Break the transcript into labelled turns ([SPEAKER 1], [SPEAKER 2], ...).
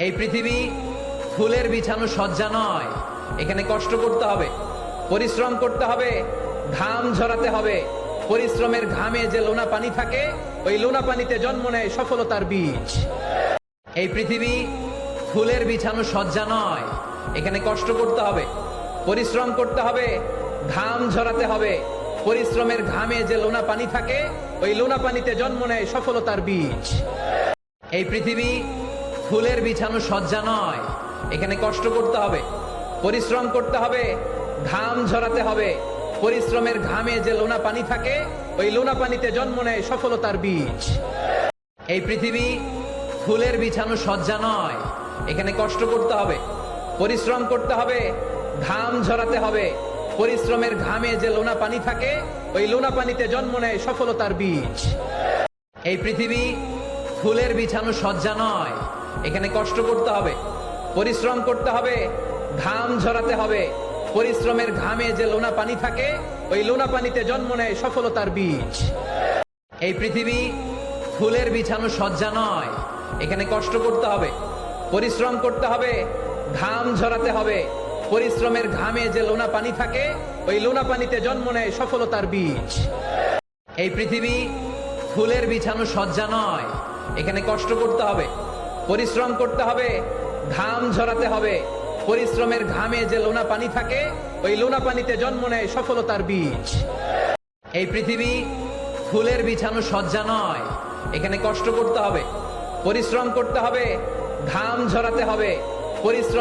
[SPEAKER 1] এই পৃথিবী ফুলের বিছানো সজ্জা নয়। এখানে কষ্ট করতে হবে, পরিশ্রম করতে হবে, ঘাম ঝরাতে হবে। পরিশ্রমের ঘামে যে লোনা পানি থাকে, ওই লোনা পানিতে জন্ম নেয় সফলতার বীজ। এই পৃথিবী ফুলের বিছানো সজ্জা নয়। এখানে কষ্ট করতে হবে, পরিশ্রম করতে হবে, ঘাম ঝরাতে হবে। পরিশ্রমের ঘামে যে লোনা পানি থাকে, ওই লোনা পানিতে জন্ম নেয় সফলতার বীজ। এই পৃথিবী ফুলের বিছানো সজ্জা নয়। এখানে কষ্ট করতে হবে, পরিশ্রম করতে হবে, ঘাম ঝরাতে হবে। পরিশ্রমের ঘামে যে লোনা পানি থাকে, ওই লোনা পানিতে জন্ম নেয় সফলতার বীজ। এই পৃথিবী ফুলের বিছানো সজ্জা নয়। এখানে কষ্ট করতে হবে, পরিশ্রম করতে হবে, ঘাম ঝরাতে হবে। পরিশ্রমের ঘামে যে লোনা পানি থাকে, ওই লোনা পানিতে জন্ম নেয় সফলতার বীজ। এই পৃথিবী ফুলের বিছানো সজ্জা নয়। এখানে কষ্ট করতে হবে, পরিশ্রম করতে হবে, ঘাম ঝরাতে হবে। পরিশ্রমের ঘামে যে লোনা পানি থাকে, ওই লোনা পানিতে জন্ম নেয় সফলতার বীজ। এই পৃথিবী ফুলের বিছানো সজ্জা নয়। এখানে কষ্ট করতে হবে, পরিশ্রম করতে হবে, ঘাম ঝরাতে হবে। পরিশ্রমের ঘামে যে লোনা পানি থাকে, ওই লোনা পানিতে জন্ম নেয় সফলতার বীজ। এই পৃথিবী ফুলের বিছানো সজ্জা নয়। এখানে কষ্ট করতে হবে, পরিশ্রম করতে হবে, ঘাম ঝরাতে হবে। পরিশ্রমের ঘামে যে লোনা পানি থাকে, ওই লোনা পানিতে জন্ম নেয় সফলতার বীজ। এই পৃথিবী ফুলের বিছানো সজ্জা নয়। এখানে কষ্ট করতে হবে, পরিশ্রম করতে হবে, ঘাম ঝরাতে হবে। পরিশ্রম